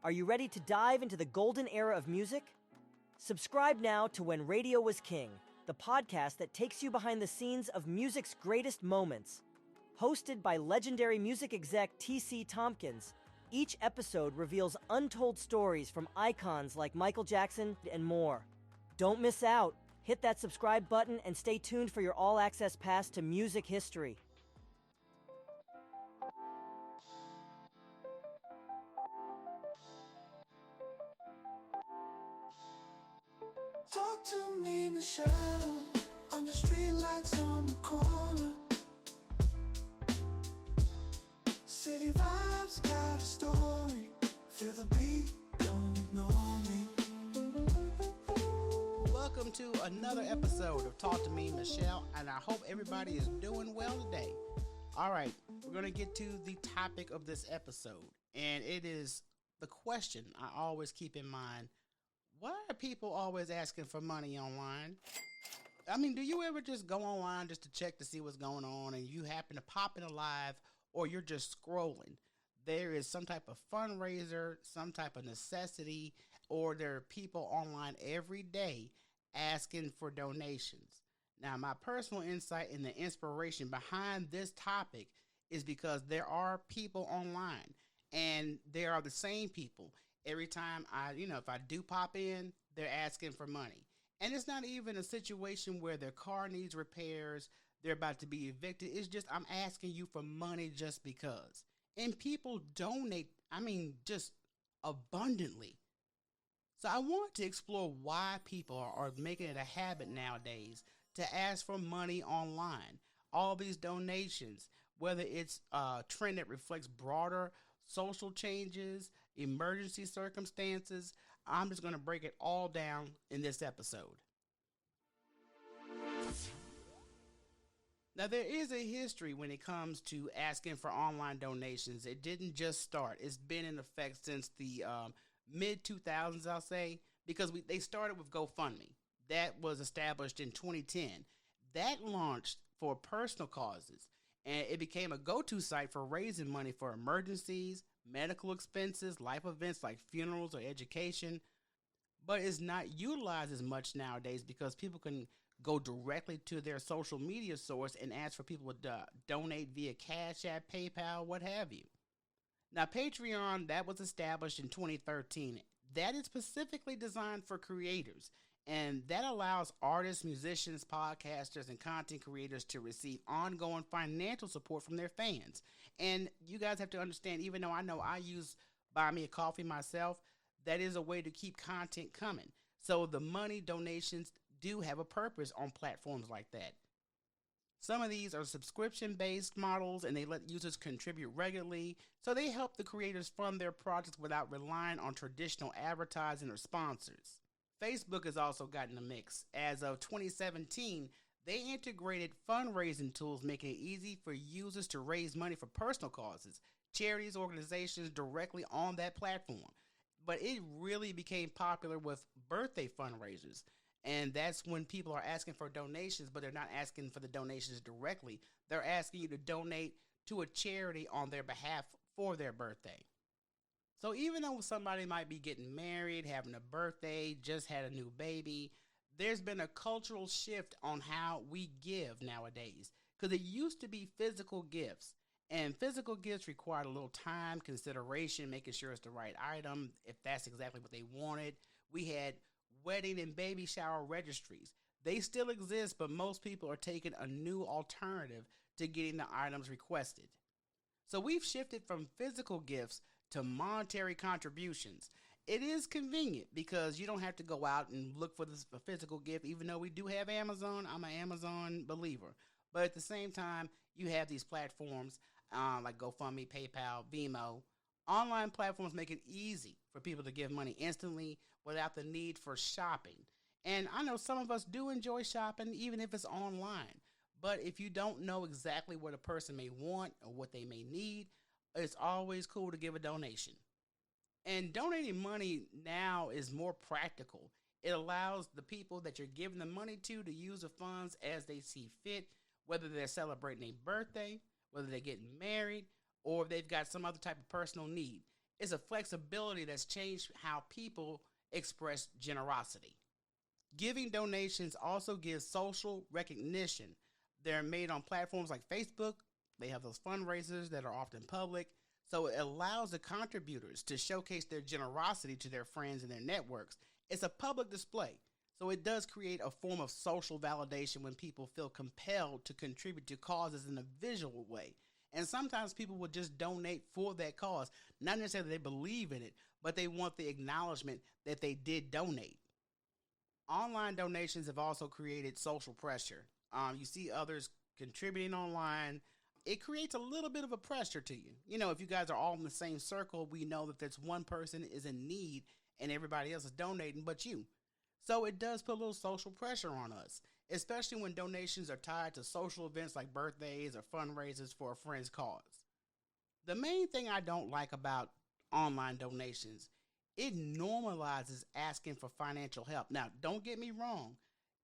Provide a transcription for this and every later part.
Are you ready to dive into the golden era of music? Subscribe now to When Radio Was King, the podcast that takes you behind the scenes of music's greatest moments. Hosted by legendary music exec T.C. Tompkins, each episode reveals untold stories from icons like Michael Jackson and more. Don't miss out. Hit that subscribe button and stay tuned for your all-access pass to music history. Talk to me, Michelle, on the street lights on the corner. City vibes got a story. Feel the beat, don't ignore me. Welcome to another episode of Talk to Me, Michelle, and I hope everybody is doing well today. All right, we're going to get to the topic of this episode, and it is the question I always keep in mind. Why are people always asking for money online? I mean, do you ever just go online just to check to see what's going on and you happen to pop in a live or you're just scrolling? There is some type of fundraiser, some type of necessity, or there are people online every day asking for donations. Now, my personal insight and the inspiration behind this topic is because there are people online and there are the same people. Every time if I do pop in, they're asking for money. And it's not even a situation where their car needs repairs, they're about to be evicted. It's just, I'm asking you for money just because. And people donate, just abundantly. So I want to explore why people are making it a habit nowadays to ask for money online. All these donations, whether it's a trend that reflects broader social changes, emergency circumstances. I'm just going to break it all down in this episode. Now, there is a history when it comes to asking for online donations. It didn't just start. It's been in effect since the mid-2000s, I'll say, because they started with GoFundMe. That was established in 2010. That launched for personal causes, and it became a go-to site for raising money for emergencies, medical expenses, life events like funerals or education, but it's not utilized as much nowadays because people can go directly to their social media source and ask for people to donate via Cash App, PayPal, what have you. Now, Patreon, that was established in 2013. That is specifically designed for creators, and that allows artists, musicians, podcasters, and content creators to receive ongoing financial support from their fans. And you guys have to understand, even though I use Buy Me a Coffee myself, that is a way to keep content coming. So the money donations do have a purpose on platforms like that. Some of these are subscription-based models, and they let users contribute regularly, so they help the creators fund their projects without relying on traditional advertising or sponsors. Facebook has also gotten the mix. As of 2017, they integrated fundraising tools, making it easy for users to raise money for personal causes, charities, organizations directly on that platform. But it really became popular with birthday fundraisers. And that's when people are asking for donations, but they're not asking for the donations directly. They're asking you to donate to a charity on their behalf for their birthday. So even though somebody might be getting married, having a birthday, just had a new baby, there's been a cultural shift on how we give nowadays. Because it used to be physical gifts. And physical gifts required a little time, consideration, making sure it's the right item, if that's exactly what they wanted. We had wedding and baby shower registries. They still exist, but most people are taking a new alternative to getting the items requested. So we've shifted from physical gifts to monetary contributions. It is convenient because you don't have to go out and look for a physical gift, even though we do have Amazon. I'm an Amazon believer. But at the same time, you have these platforms like GoFundMe, PayPal, Venmo. Online platforms make it easy for people to give money instantly without the need for shopping. And I know some of us do enjoy shopping, even if it's online. But if you don't know exactly what a person may want or what they may need, it's always cool to give a donation. And donating money now is more practical. It allows the people that you're giving the money to use the funds as they see fit, whether they're celebrating a birthday, whether they're getting married, or if they've got some other type of personal need. It's a flexibility that's changed how people express generosity. Giving donations also gives social recognition. They're made on platforms like Facebook. They have those fundraisers that are often public. So it allows the contributors to showcase their generosity to their friends and their networks. It's a public display. So it does create a form of social validation when people feel compelled to contribute to causes in a visual way. And sometimes people will just donate for that cause. Not necessarily they believe in it, but they want the acknowledgement that they did donate. Online donations have also created social pressure. You see others contributing online. It creates a little bit of a pressure to you. You know, if you guys are all in the same circle, we know that there's one person is in need and everybody else is donating but you. So it does put a little social pressure on us, especially when donations are tied to social events like birthdays or fundraisers for a friend's cause. The main thing I don't like about online donations, it normalizes asking for financial help. Now, don't get me wrong.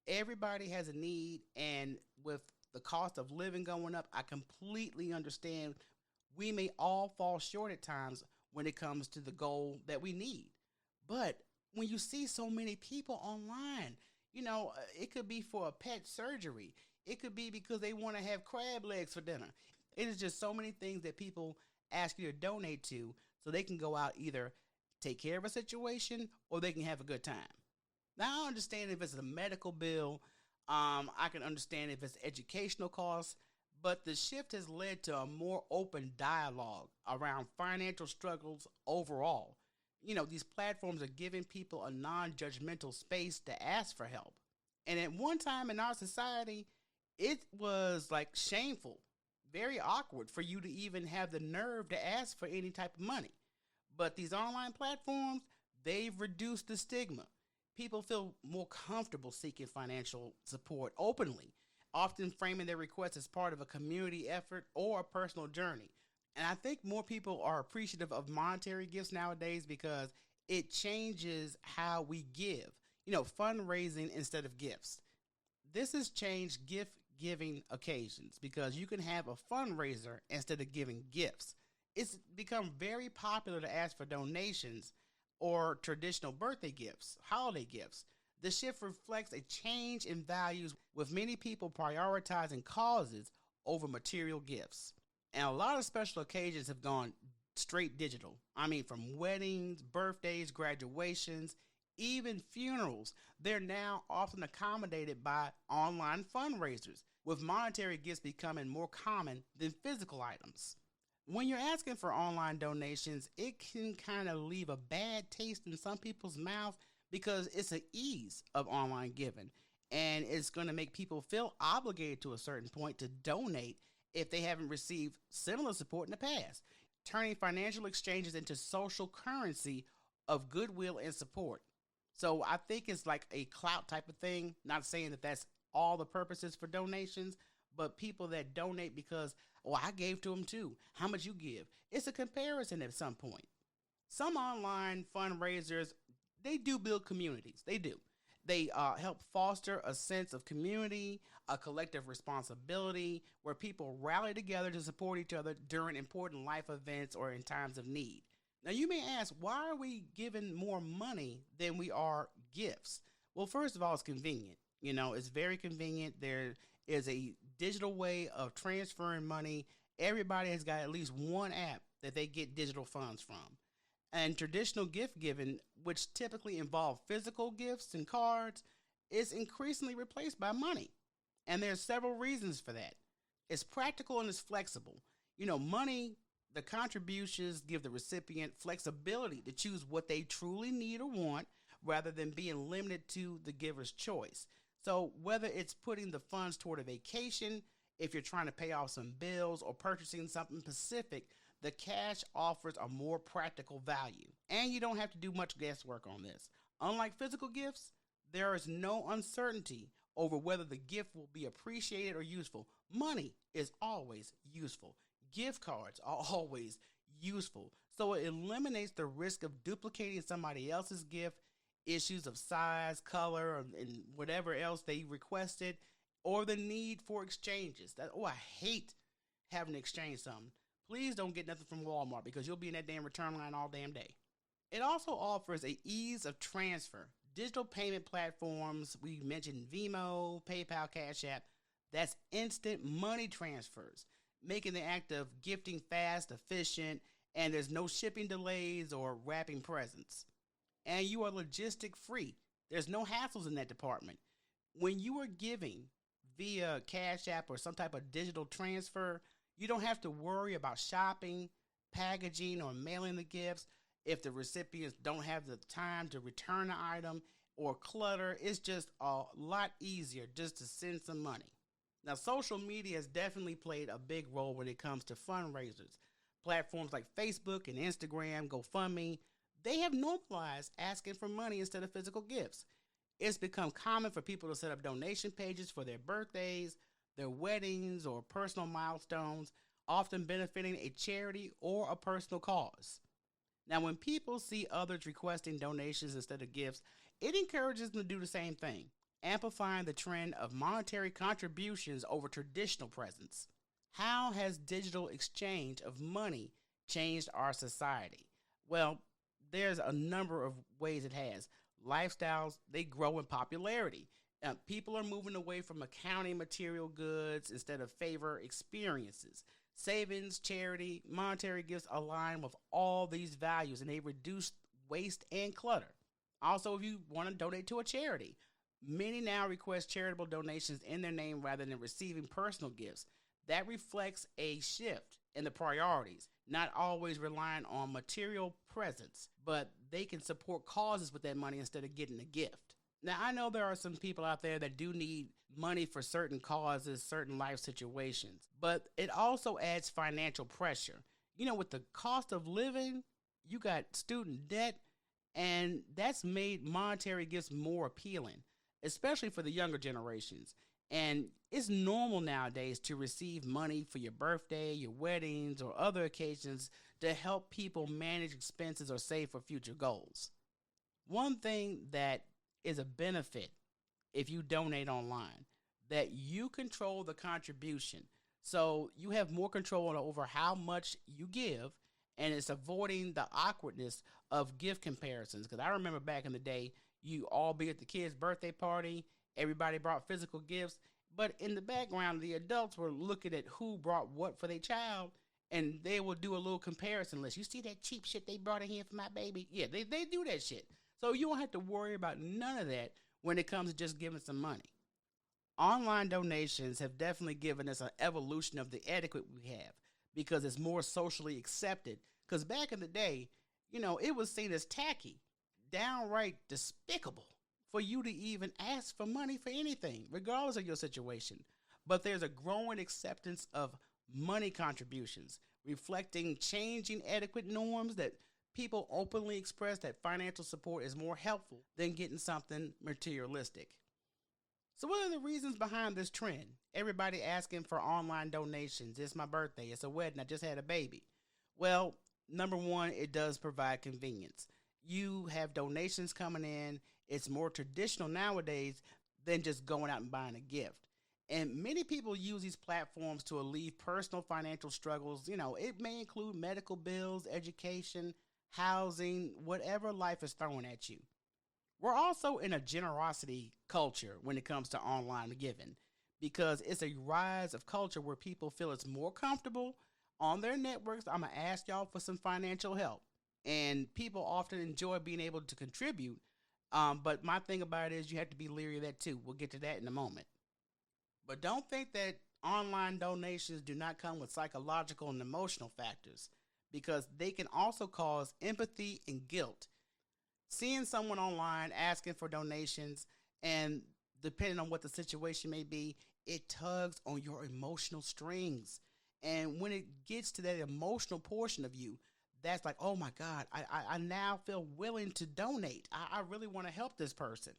Everybody has a need, and with the cost of living going up, I completely understand we may all fall short at times when it comes to the goal that we need. But when you see so many people online, it could be for a pet surgery. It could be because they want to have crab legs for dinner. It is just so many things that people ask you to donate to so they can go out either take care of a situation or they can have a good time. Now, I understand if it's a medical bill. I can understand if it's educational costs. But the shift has led to a more open dialogue around financial struggles overall. These platforms are giving people a non-judgmental space to ask for help. And at one time in our society, it was like shameful, very awkward for you to even have the nerve to ask for any type of money. But these online platforms, they've reduced the stigma. People feel more comfortable seeking financial support openly, often framing their requests as part of a community effort or a personal journey. And I think more people are appreciative of monetary gifts nowadays because it changes how we give, fundraising instead of gifts. This has changed gift giving occasions because you can have a fundraiser instead of giving gifts. It's become very popular to ask for donations or traditional birthday gifts, holiday gifts. The shift reflects a change in values, with many people prioritizing causes over material gifts. And a lot of special occasions have gone straight digital. I mean, from weddings, birthdays, graduations, even funerals. They're now often accommodated by online fundraisers, with monetary gifts becoming more common than physical items. When you're asking for online donations, it can kind of leave a bad taste in some people's mouth because it's an ease of online giving, and it's going to make people feel obligated to a certain point to donate if they haven't received similar support in the past, turning financial exchanges into social currency of goodwill and support. So I think it's like a clout type of thing, not saying that that's all the purposes for donations, but people that donate because, I gave to them too. How much you give? It's a comparison at some point. Some online fundraisers, they do build communities. They do. They help foster a sense of community, a collective responsibility, where people rally together to support each other during important life events or in times of need. Now, you may ask, why are we giving more money than we are gifts? Well, first of all, it's convenient. It's very convenient. There is a digital way of transferring money. Everybody has got at least one app that they get digital funds from. And traditional gift giving, which typically involve physical gifts and cards, is increasingly replaced by money. And there's several reasons for that. It's practical and it's flexible. Money, the contributions give the recipient flexibility to choose what they truly need or want rather than being limited to the giver's choice. So whether it's putting the funds toward a vacation, if you're trying to pay off some bills, or purchasing something specific, the cash offers a more practical value. And you don't have to do much guesswork on this. Unlike physical gifts, there is no uncertainty over whether the gift will be appreciated or useful. Money is always useful. Gift cards are always useful. So it eliminates the risk of duplicating somebody else's gift, issues of size, color, and whatever else they requested, or the need for exchanges. I hate having to exchange something. Please don't get nothing from Walmart because you'll be in that damn return line all damn day. It also offers a ease of transfer. Digital payment platforms, we mentioned Venmo, PayPal, Cash App, that's instant money transfers, making the act of gifting fast, efficient, and there's no shipping delays or wrapping presents. And you are logistic free. There's no hassles in that department. When you are giving via Cash App or some type of digital transfer, you don't have to worry about shopping, packaging, or mailing the gifts. If the recipients don't have the time to return the item or clutter, it's just a lot easier just to send some money. Now, social media has definitely played a big role when it comes to fundraisers. Platforms like Facebook and Instagram, GoFundMe, they have normalized asking for money instead of physical gifts. It's become common for people to set up donation pages for their birthdays, their weddings, or personal milestones, often benefiting a charity or a personal cause. Now, when people see others requesting donations instead of gifts, it encourages them to do the same thing, amplifying the trend of monetary contributions over traditional presents. How has digital exchange of money changed our society? Well, there's a number of ways it has. Lifestyles, they grow in popularity. People are moving away from accounting material goods instead of favor experiences. Savings, charity, monetary gifts align with all these values and they reduce waste and clutter. Also, if you want to donate to a charity, many now request charitable donations in their name rather than receiving personal gifts. That reflects a shift in the priorities, not always relying on material presents, but they can support causes with that money instead of getting a gift. Now, I know there are some people out there that do need money for certain causes, certain life situations, but it also adds financial pressure. You know, with the cost of living, you got student debt, and that's made monetary gifts more appealing, especially for the younger generations. And it's normal nowadays to receive money for your birthday, your weddings, or other occasions to help people manage expenses or save for future goals. One thing that is a benefit if you donate online, that you control the contribution. So you have more control over how much you give, and it's avoiding the awkwardness of gift comparisons. Because I remember back in the day, you all be at the kid's birthday party, everybody brought physical gifts, but in the background, the adults were looking at who brought what for their child, and they will do a little comparison list. You see that cheap shit they brought in here for my baby? Yeah, they do that shit. So you don't have to worry about none of that when it comes to just giving some money. Online donations have definitely given us an evolution of the etiquette we have because it's more socially accepted. Because back in the day, you know, it was seen as tacky, downright despicable for you to even ask for money for anything, regardless of your situation. But there's a growing acceptance of money contributions, reflecting changing etiquette norms that people openly express that financial support is more helpful than getting something materialistic. So what are the reasons behind this trend? Everybody asking for online donations. It's my birthday. It's a wedding. I just had a baby. Well, number one, it does provide convenience. You have donations coming in. It's more traditional nowadays than just going out and buying a gift. And many people use these platforms to alleviate personal financial struggles. You know, it may include medical bills, education, housing, whatever life is throwing at you. We're also in a generosity culture when it comes to online giving because it's a rise of culture where people feel it's more comfortable on their networks. I'm going to ask y'all for some financial help. And people often enjoy being able to contribute. But my thing about it is you have to be leery of that too. We'll get to that in a moment. But don't think that online donations do not come with psychological and emotional factors because they can also cause empathy and guilt. Seeing someone online asking for donations, and depending on what the situation may be, it tugs on your emotional strings. And when it gets to that emotional portion of you, that's like, oh my God, I now feel willing to donate. I really want to help this person.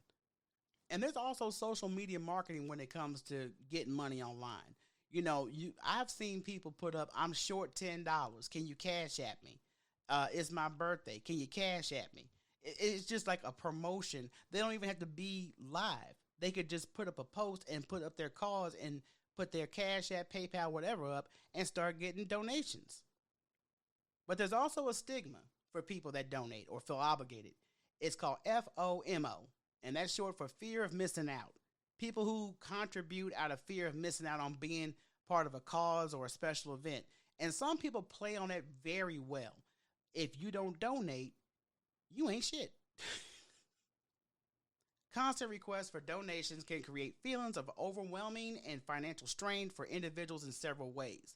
And there's also social media marketing when it comes to getting money online. You know, I've seen people put up, I'm short $10. Can you cash at me? It's my birthday. Can you cash at me? It's just like a promotion. They don't even have to be live. They could just put up a post and put up their cause and put their Cash App, PayPal, whatever up and start getting donations. But there's also a stigma for people that donate or feel obligated. It's called FOMO, and that's short for fear of missing out. People who contribute out of fear of missing out on being part of a cause or a special event. And some people play on that very well. If you don't donate, you ain't shit. Constant requests for donations can create feelings of overwhelming and financial strain for individuals in several ways.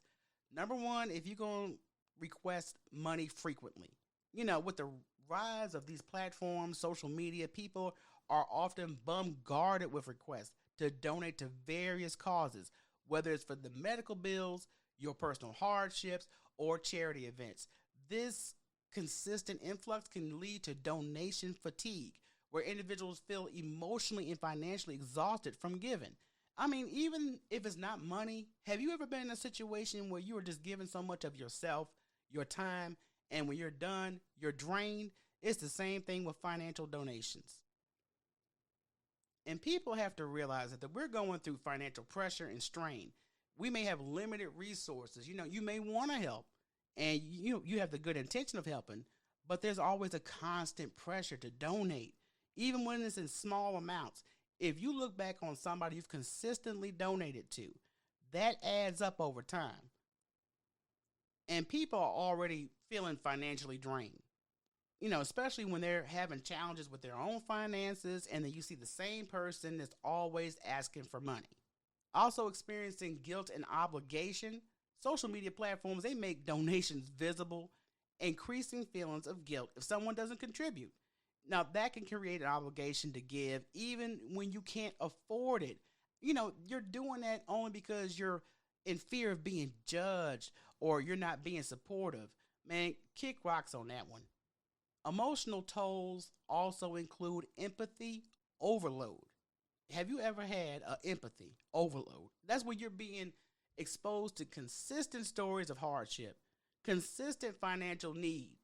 Number one, if you're going to request money frequently, with the rise of these platforms, social media, people are often bombarded with requests to donate to various causes, whether it's for the medical bills, your personal hardships, or charity events. This consistent influx can lead to donation fatigue, where individuals feel emotionally and financially exhausted from giving. I mean, even if it's not money, have you ever been in a situation where you are just giving so much of yourself, your time, and when you're done, you're drained? It's the same thing with financial donations. And people have to realize that we're going through financial pressure and strain. We may have limited resources. You may want to help, and you have the good intention of helping, but there's always a constant pressure to donate, even when it's in small amounts. If you look back on somebody you've consistently donated to, that adds up over time. And people are already feeling financially drained, especially when they're having challenges with their own finances, and then you see the same person that's always asking for money. Also experiencing guilt and obligation, social media platforms, they make donations visible, increasing feelings of guilt if someone doesn't contribute. Now, that can create an obligation to give even when you can't afford it. You're doing that only because you're in fear of being judged or you're not being supportive. Man, kick rocks on that one. Emotional tolls also include empathy overload. Have you ever had an empathy overload? That's when you're being exposed to consistent stories of hardship, consistent financial need.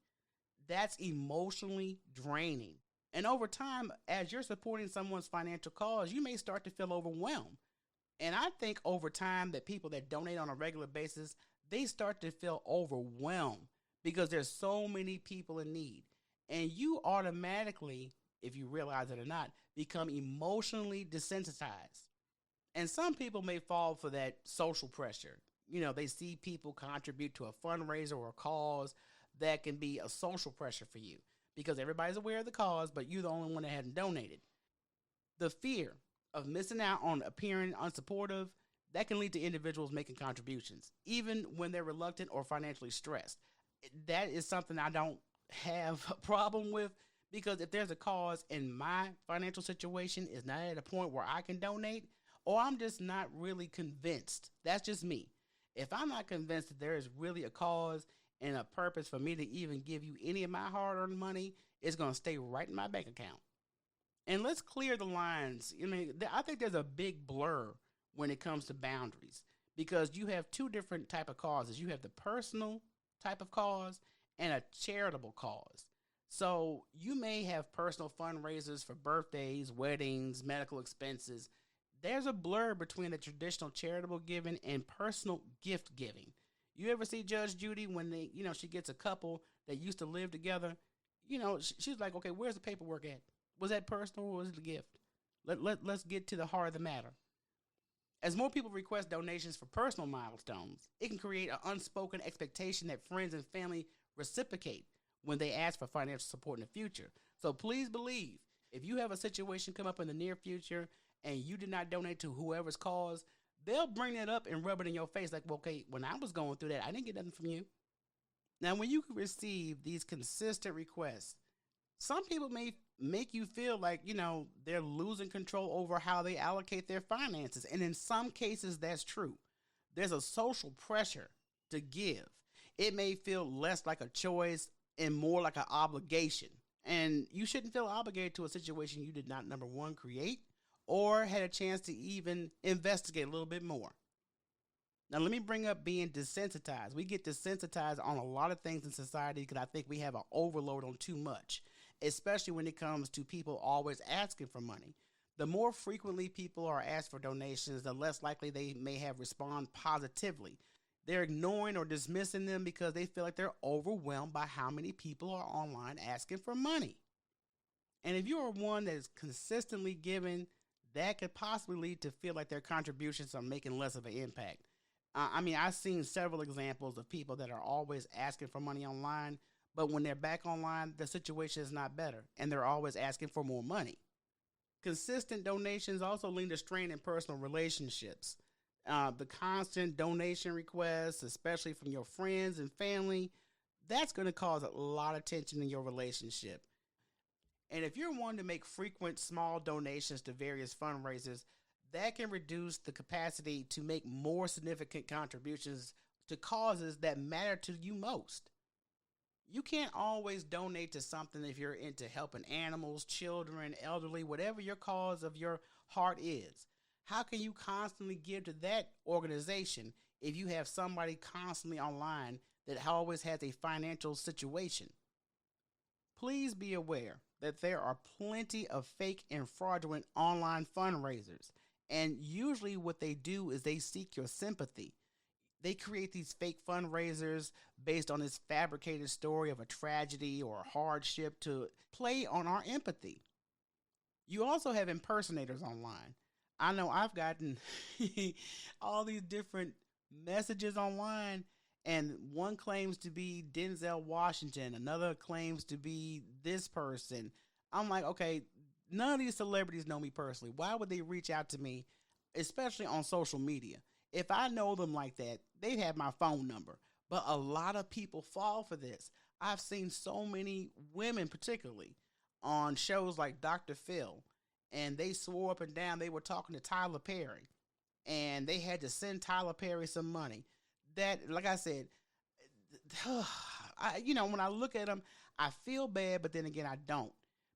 That's emotionally draining. And over time, as you're supporting someone's financial cause, you may start to feel overwhelmed. And I think over time that people that donate on a regular basis, they start to feel overwhelmed because there's so many people in need. And you automatically, if you realize it or not, become emotionally desensitized. And some people may fall for that social pressure. They see people contribute to a fundraiser or a cause that can be a social pressure for you because everybody's aware of the cause, but you're the only one that hadn't donated. The fear of missing out on appearing unsupportive, that can lead to individuals making contributions, even when they're reluctant or financially stressed. That is something I don't have a problem with, because if there's a cause and my financial situation is not at a point where I can donate, or I'm just not really convinced, that's just me. If I'm not convinced that there is really a cause and a purpose for me to even give you any of my hard-earned money, it's going to stay right in my bank account. And let's clear the lines. I think there's a big blur when it comes to boundaries, because you have two different type of causes. You have the personal type of cause and a charitable cause. So you may have personal fundraisers for birthdays, weddings, medical expenses. There's a blur between the traditional charitable giving and personal gift giving. You ever see Judge Judy when she gets a couple that used to live together? She's like, okay, where's the paperwork at? Was that personal or was it a gift? Let's get to the heart of the matter. As more people request donations for personal milestones, it can create an unspoken expectation that friends and family reciprocate when they ask for financial support in the future. So please believe, if you have a situation come up in the near future and you did not donate to whoever's cause, they'll bring that up and rub it in your face like, well, okay, when I was going through that, I didn't get nothing from you. Now, when you receive these consistent requests, some people may make you feel like, they're losing control over how they allocate their finances. And in some cases, that's true. There's a social pressure to give. It may feel less like a choice and more like an obligation. And you shouldn't feel obligated to a situation you did not, number one, create or had a chance to even investigate a little bit more. Now, let me bring up being desensitized. We get desensitized on a lot of things in society because I think we have an overload on too much, especially when it comes to people always asking for money. The more frequently people are asked for donations, the less likely they may have respond positively. They're ignoring or dismissing them because they feel like they're overwhelmed by how many people are online asking for money. And if you are one that is consistently giving, that could possibly lead to feel like their contributions are making less of an impact. I've seen several examples of people that are always asking for money online, but when they're back online, the situation is not better, and they're always asking for more money. Consistent donations also lead to strain in personal relationships. The constant donation requests, especially from your friends and family, that's going to cause a lot of tension in your relationship. And if you're one to make frequent small donations to various fundraisers, that can reduce the capacity to make more significant contributions to causes that matter to you most. You can't always donate to something if you're into helping animals, children, elderly, whatever your cause of your heart is. How can you constantly give to that organization if you have somebody constantly online that always has a financial situation? Please be aware that there are plenty of fake and fraudulent online fundraisers. And usually what they do is they seek your sympathy. They create these fake fundraisers based on this fabricated story of a tragedy or a hardship to play on our empathy. You also have impersonators online. I know I've gotten all these different messages online, and one claims to be Denzel Washington, another claims to be this person. I'm like, okay, none of these celebrities know me personally. Why would they reach out to me, especially on social media? If I know them like that, they have my phone number. But a lot of people fall for this. I've seen so many women, particularly on shows like Dr. Phil, and they swore up and down they were talking to Tyler Perry, and they had to send Tyler Perry some money. That, like I said, when I look at them, I feel bad, but then again, I don't.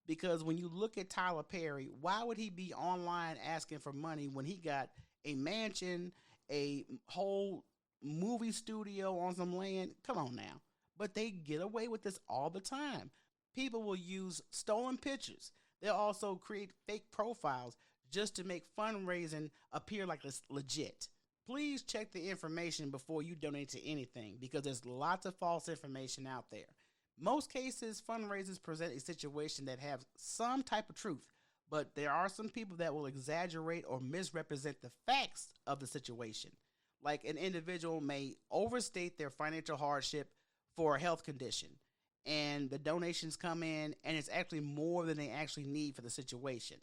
Because when you look at Tyler Perry, why would he be online asking for money when he got a mansion, a whole movie studio on some land? Come on now. But they get away with this all the time. People will use stolen pictures. They'll also create fake profiles just to make fundraising appear like it's legit. Please check the information before you donate to anything because there's lots of false information out there. Most cases, fundraisers present a situation that have some type of truth, but there are some people that will exaggerate or misrepresent the facts of the situation. Like an individual may overstate their financial hardship for a health condition, and the donations come in, and it's actually more than they actually need for the situation.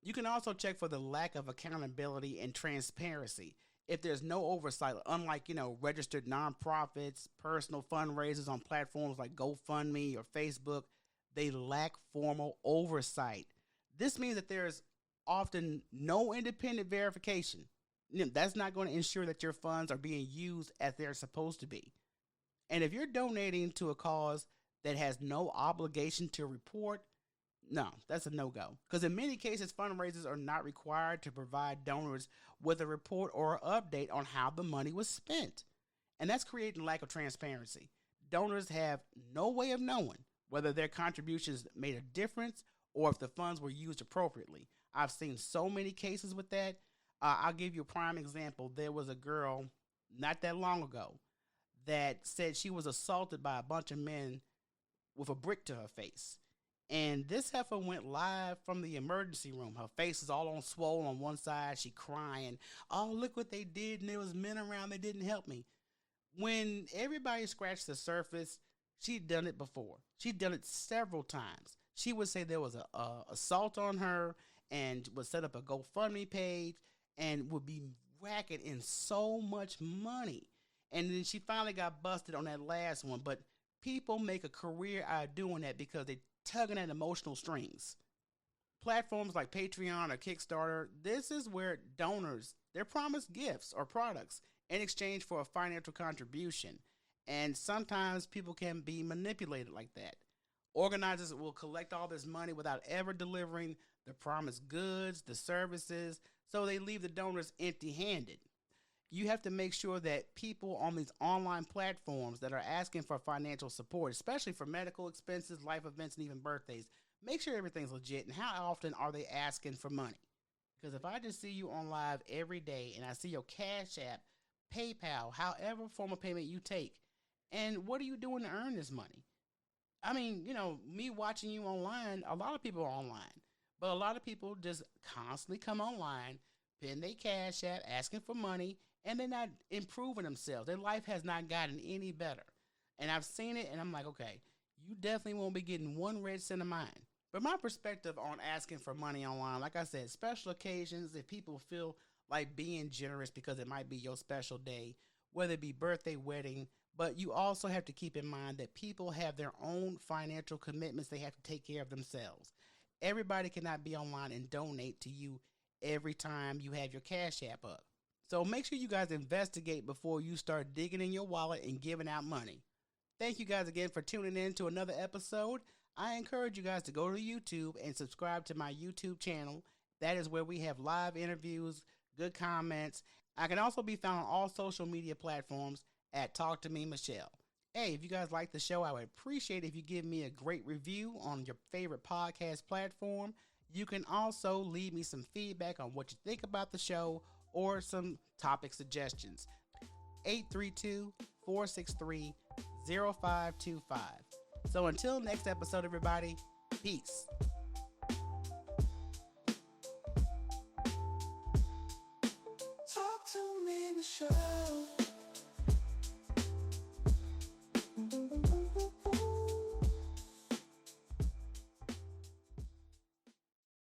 You can also check for the lack of accountability and transparency. If there's no oversight, unlike, registered nonprofits, personal fundraisers on platforms like GoFundMe or Facebook, they lack formal oversight. This means that there's often no independent verification. That's not going to ensure that your funds are being used as they're supposed to be. And if you're donating to a cause that has no obligation to report, no, that's a no-go. Because in many cases, fundraisers are not required to provide donors with a report or update on how the money was spent. And that's creating lack of transparency. Donors have no way of knowing whether their contributions made a difference or if the funds were used appropriately. I've seen so many cases with that. I'll give you a prime example. There was a girl not that long ago that said she was assaulted by a bunch of men with a brick to her face. And this heifer went live from the emergency room. Her face is all on swollen on one side. She crying. Oh, look what they did. And there was men around. They didn't help me. When everybody scratched the surface, she'd done it before. She'd done it several times. She would say there was a assault on her and would set up a GoFundMe page and would be racking in so much money. And then she finally got busted on that last one. But people make a career out of doing that because they tugging at emotional strings. Platforms like Patreon or Kickstarter, this is where donors, they're promised gifts or products in exchange for a financial contribution. And sometimes people can be manipulated like that. Organizers will collect all this money without ever delivering the promised goods, the services, so they leave the donors empty-handed. You have to make sure that people on these online platforms that are asking for financial support, especially for medical expenses, life events, and even birthdays, make sure everything's legit. And how often are they asking for money? Because if I just see you on live every day and I see your Cash App PayPal, however form of payment you take. And what are you doing to earn this money? I mean, me watching you online, a lot of people are online, but a lot of people just constantly come online, pin their cash app, asking for money, and they're not improving themselves. Their life has not gotten any better. And I've seen it, and I'm like, okay, you definitely won't be getting one red cent of mine. But my perspective on asking for money online, like I said, special occasions, if people feel like being generous because it might be your special day, whether it be birthday, wedding, but you also have to keep in mind that people have their own financial commitments they have to take care of themselves. Everybody cannot be online and donate to you every time you have your Cash App up. So make sure you guys investigate before you start digging in your wallet and giving out money. Thank you guys again for tuning in to another episode. I encourage you guys to go to YouTube and subscribe to my YouTube channel. That is where we have live interviews, good comments. I can also be found on all social media platforms at Talk to Me Michelle. Hey, if you guys like the show, I would appreciate if you give me a great review on your favorite podcast platform. You can also leave me some feedback on what you think about the show or some topic suggestions. 832-463-0525. So until next episode, everybody, peace. Talk to me, Michelle.